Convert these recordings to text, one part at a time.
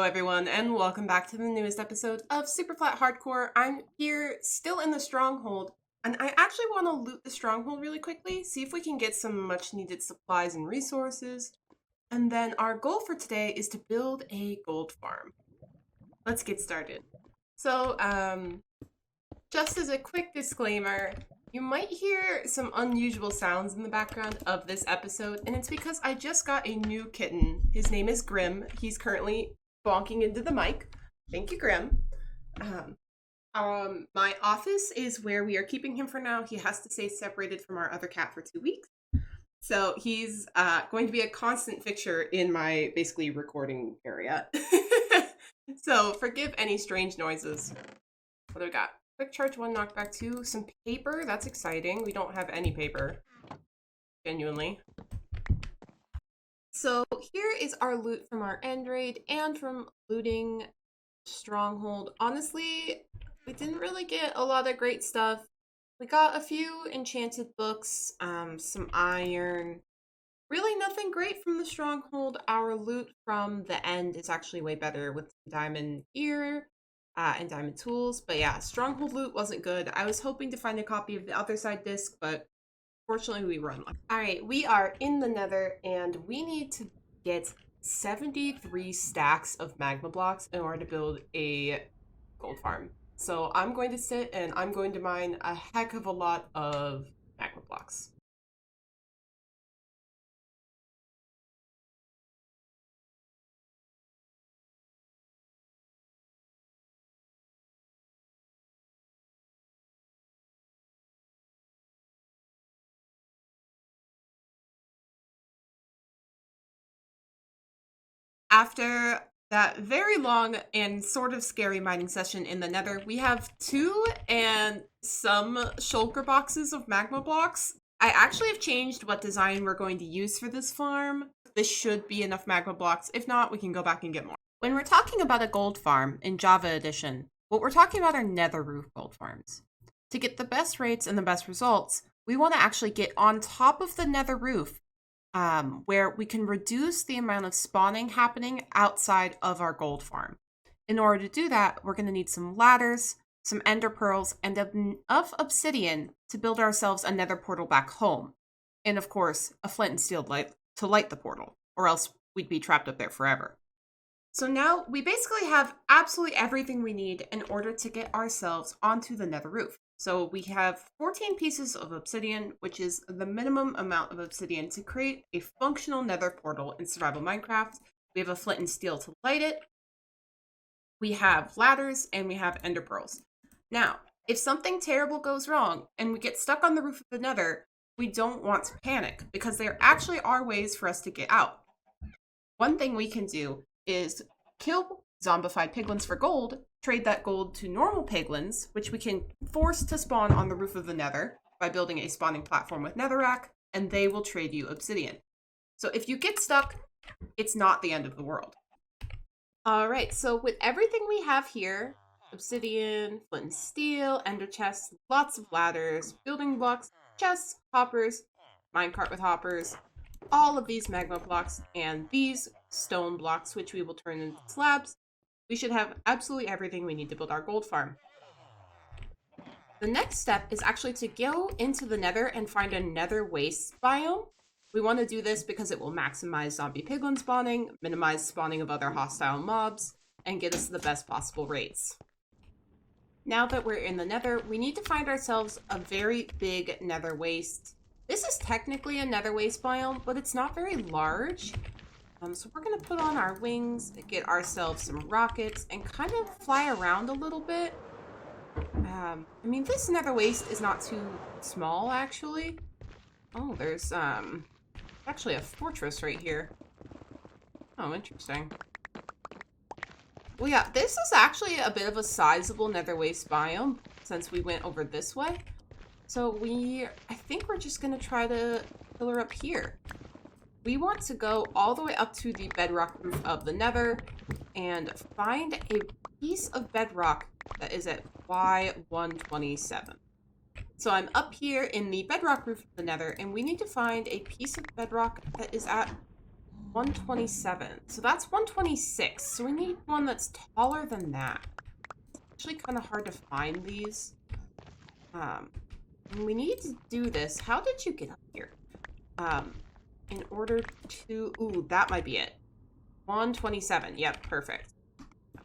Hello everyone and welcome back to the newest episode of Superflat Hardcore. I'm here still in the stronghold and I actually want to loot the stronghold really quickly, see if we can get some much needed supplies and resources. And then our goal for today is to build a gold farm. Let's get started. So, just as a quick disclaimer, you might hear some unusual sounds in the background of this episode, and it's because I just got a new kitten. His name is Grim. He's currently bonking into the mic. Thank you, Grim. My office is where we are keeping him for now. He has to stay separated from our other cat for 2 weeks. So he's going to be a constant fixture in my basically recording area. So forgive any strange noises. What do we got? Quick charge 1, knockback 2, some paper. That's exciting. We don't have any paper. Genuinely. So here is our loot from our end raid and from looting stronghold. Honestly, we didn't really get a lot of great stuff. We got a few enchanted books, some iron. Really nothing great from the stronghold. Our loot from the end is actually way better with diamond gear and diamond tools. But yeah, stronghold loot wasn't good. I was hoping to find a copy of the other side disc, but fortunately we were unlucky. Alright, we are in the nether and we need to get 73 stacks of magma blocks in order to build a gold farm. So I'm going to sit and I'm going to mine a heck of a lot of magma blocks. After that very long and sort of scary mining session in the nether, we have 2 and some shulker boxes of magma blocks. I actually have changed what design we're going to use for this farm. This should be enough magma blocks. If not, we can go back and get more. When we're talking about a gold farm in Java Edition, what we're talking about are nether roof gold farms. To get the best rates and the best results, we want to actually get on top of the nether roof where we can reduce the amount of spawning happening outside of our gold farm. In order to do that, we're going to need some ladders, some ender pearls, and enough obsidian to build ourselves a nether portal back home. And of course, a flint and steel light to light the portal, or else we'd be trapped up there forever. So now we basically have absolutely everything we need in order to get ourselves onto the nether roof. So we have 14 pieces of obsidian, which is the minimum amount of obsidian to create a functional nether portal in survival Minecraft. We have a flint and steel to light it. We have ladders and we have ender pearls. Now, if something terrible goes wrong and we get stuck on the roof of the nether, we don't want to panic because there actually are ways for us to get out. One thing we can do is kill zombified piglins for gold, trade that gold to normal piglins, which we can force to spawn on the roof of the nether by building a spawning platform with netherrack, and they will trade you obsidian. So if you get stuck, it's not the end of the world. Alright, so with everything we have here, obsidian, flint and steel, ender chests, lots of ladders, building blocks, chests, hoppers, minecart with hoppers, all of these magma blocks, and these stone blocks, which we will turn into slabs, we should have absolutely everything we need to build our gold farm. The next step is actually to go into the nether and find a nether waste biome. We want to do this because it will maximize zombie piglin spawning, minimize spawning of other hostile mobs, and get us the best possible rates. Now that we're in the nether, we need to find ourselves a very big nether waste. This is technically a nether waste biome, but it's not very large. So we're going to put on our wings, get ourselves some rockets, and kind of fly around a little bit. I mean, this nether waste is not too small, actually. Oh, there's actually a fortress right here. Oh, interesting. Well, yeah, this is actually a bit of a sizable nether waste biome since we went over this way. So I think we're just going to try to fill her up here. We want to go all the way up to the bedrock roof of the nether and find a piece of bedrock that is at Y127. So I'm up here in the bedrock roof of the nether and we need to find a piece of bedrock that is at 127. So that's 126. So we need one that's taller than that. It's actually kind of hard to find these. We need to do this. How did you get up here? In order to... Ooh, that might be it. 127. Yep, perfect.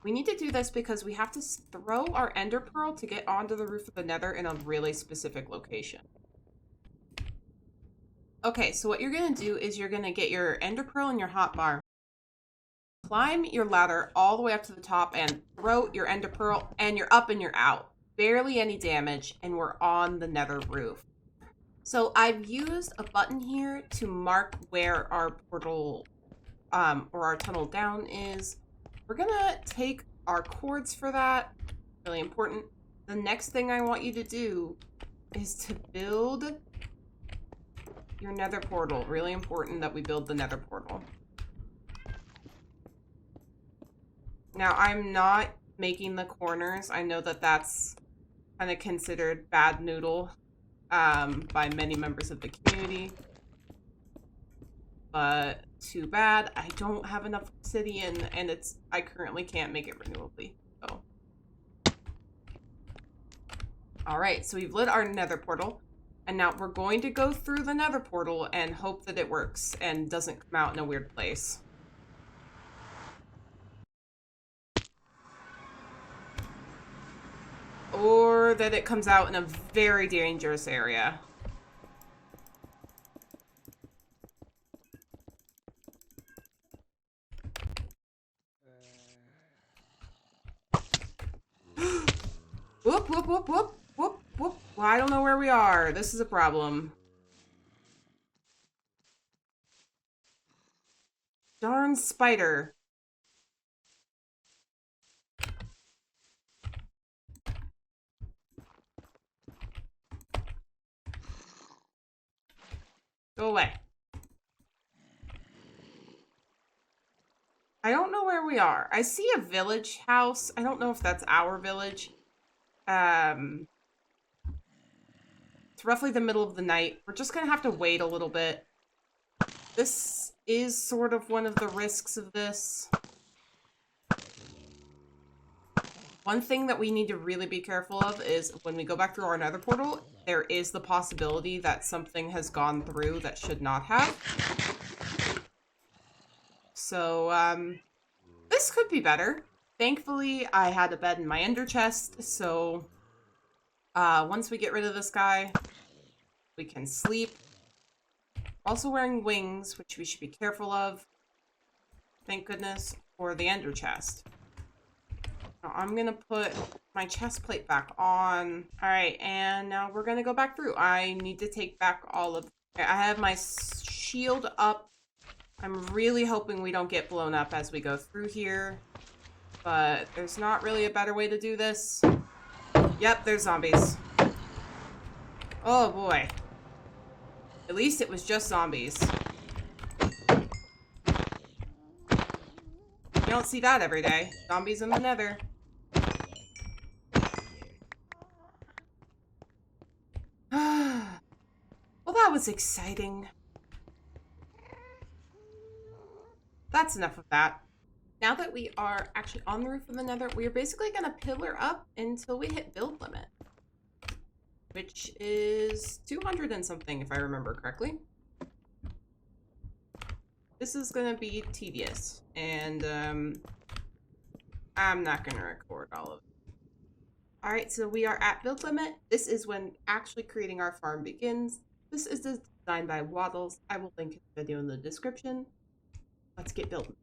We need to do this because we have to throw our ender pearl to get onto the roof of the nether in a really specific location. Okay, so what you're going to do is you're going to get your ender pearl and your hotbar. Climb your ladder all the way up to the top and throw your ender pearl, and you're up and you're out. Barely any damage, and we're on the nether roof. So I've used a button here to mark where our portal or our tunnel down is. We're gonna take our cords for that. Really important. The next thing I want you to do is to build your nether portal. Really important that we build the nether portal. Now, I'm not making the corners. I know that that's kind of considered bad noodle by many members of the community. But too bad. I don't have enough obsidian, and I currently can't make it renewably. So. Alright, so we've lit our nether portal. And now we're going to go through the nether portal and hope that it works and doesn't come out in a weird place. Or that it comes out in a very dangerous area. Whoop, whoop, whoop, whoop, whoop, whoop. Well, I don't know where we are. This is a problem. Darn spider. Go away. I don't know where we are. I see a village house. I don't know if that's our village. It's roughly the middle of the night. We're just gonna have to wait a little bit. This is sort of one of the risks of this. One thing that we need to really be careful of is when we go back through our nether portal, there is the possibility that something has gone through that should not have. So, this could be better. Thankfully, I had a bed in my ender chest, so once we get rid of this guy, we can sleep. Also wearing wings, which we should be careful of. Thank goodness for the ender chest. Now I'm gonna put my chest plate back on. Alright, and now we're gonna go back through. I need to take back all of... I have my shield up. I'm really hoping we don't get blown up as we go through here. But there's not really a better way to do this. Yep, there's zombies. Oh boy. At least it was just zombies. You don't see that every day. Zombies in the nether. Well, that was exciting. That's enough of that. Now that we are actually on the roof of the nether, we are basically going to pillar up until we hit build limit. Which is 200 and something, if I remember correctly. This is going to be tedious, and I'm not going to record all of it. Alright, so we are at build limit. This is when actually creating our farm begins. This is designed by Waddles. I will link the video in the description. Let's get building.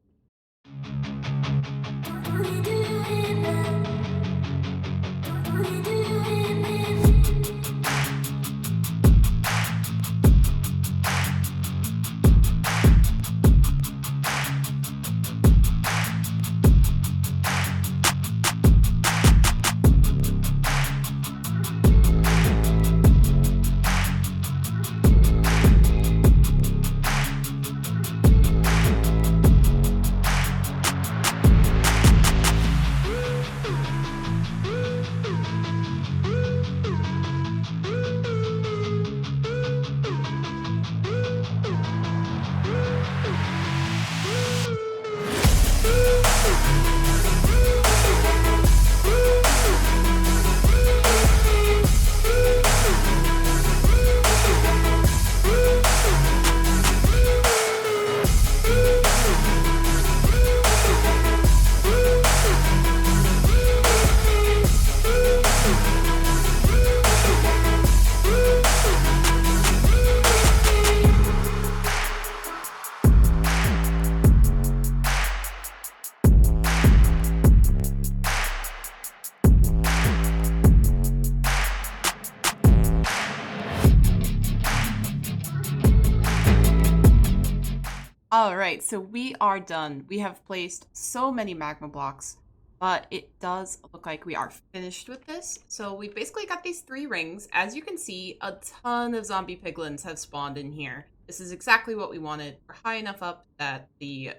Alright, so we are done. We have placed so many magma blocks, but it does look like we are finished with this. So we basically got these 3 rings. As you can see, a ton of zombie piglins have spawned in here. This is exactly what we wanted. We're high enough up that the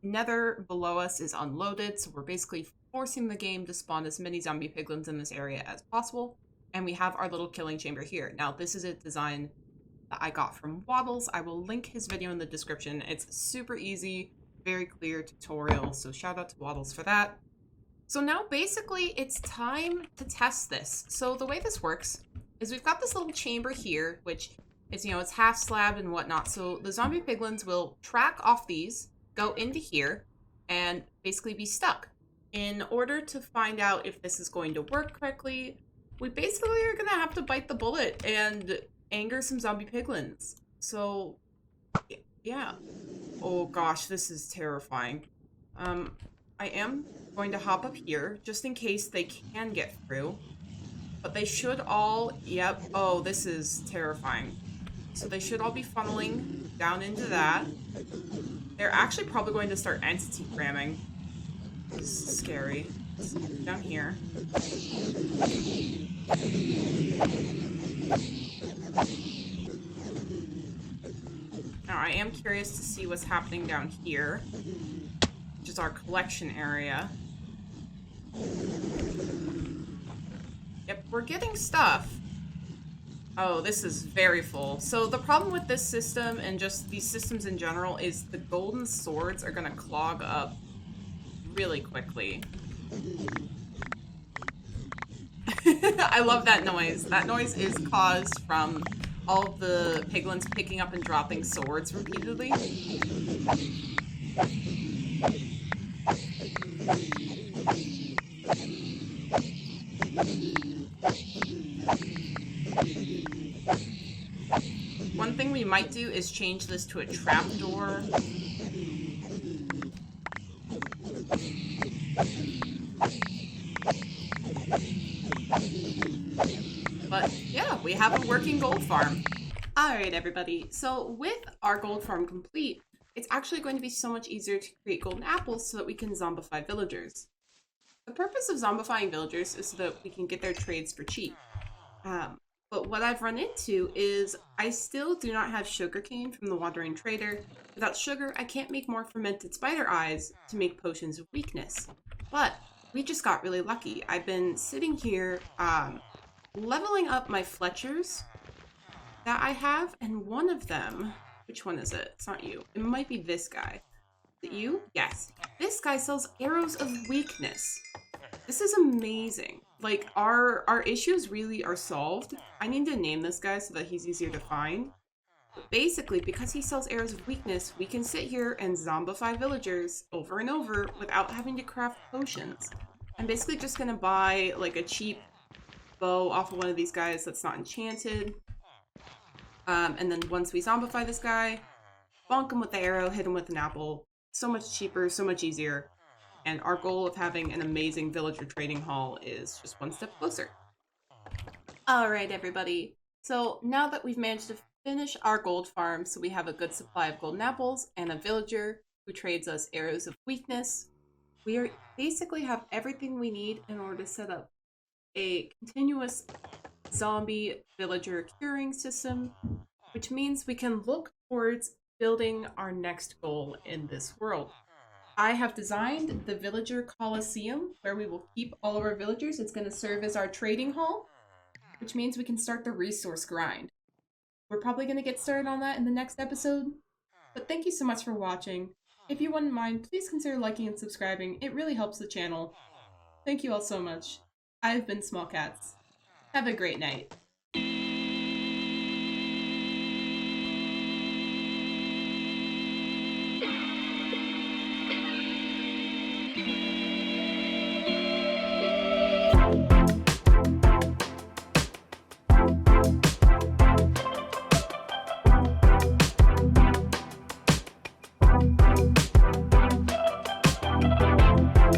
nether below us is unloaded, so we're basically forcing the game to spawn as many zombie piglins in this area as possible. And we have our little killing chamber here. Now, this is a design that I got from Waddles. I will link his video in the description. It's super easy, very clear tutorial, so shout out to Waddles for that. So now basically it's time to test this. So the way this works is we've got this little chamber here, which is, you know, it's half slab and whatnot. So the zombie piglins will track off these, go into here, and basically be stuck. In order to find out if this is going to work correctly, we basically are going to have to bite the bullet and anger some zombie piglins. So, yeah. Oh gosh, this is terrifying. I am going to hop up here, just in case they can get through. But they should all, yep, oh, this is terrifying. So they should all be funneling down into that. They're actually probably going to start entity cramming. This is scary. Down here. Now, I am curious to see what's happening down here, which is our collection area. Yep, we're getting stuff. Oh, this is very full. So the problem with this system and just these systems in general is the golden swords are going to clog up really quickly. I love that noise. That noise is caused from all of the piglins picking up and dropping swords repeatedly. One thing we might do is change this to a trapdoor. But yeah, we have a working gold farm. Alright everybody, so with our gold farm complete, it's actually going to be so much easier to create golden apples so that we can zombify villagers. The purpose of zombifying villagers is so that we can get their trades for cheap. But what I've run into is I still do not have sugarcane from the Wandering Trader. Without sugar, I can't make more fermented spider eyes to make potions of weakness. But we just got really lucky. I've been sitting here leveling up my Fletchers that I have, and one of them, which one is it? It's not you. It might be this guy. Is it you? Yes. This guy sells arrows of weakness. This is amazing. Like, our issues really are solved. I need to name this guy so that he's easier to find. But basically, because he sells arrows of weakness, we can sit here and zombify villagers over and over without having to craft potions. I'm basically just gonna buy, like, a cheap bow off of one of these guys that's not enchanted. And then once we zombify this guy, bonk him with the arrow, hit him with an apple. So much cheaper, so much easier. And our goal of having an amazing villager trading hall is just one step closer. Alright everybody, so now that we've managed to finish our gold farm, so we have a good supply of golden apples and a villager who trades us arrows of weakness, we basically have everything we need in order to set up a continuous zombie villager curing system, which means we can look towards building our next goal in this world. I have designed the Villager Coliseum, where we will keep all of our villagers. It's going to serve as our trading hall, which means we can start the resource grind. We're probably going to get started on that in the next episode, but thank you so much for watching. If you wouldn't mind, please consider liking and subscribing. It really helps the channel. Thank you all so much. I've been Small Cats. Have a great night.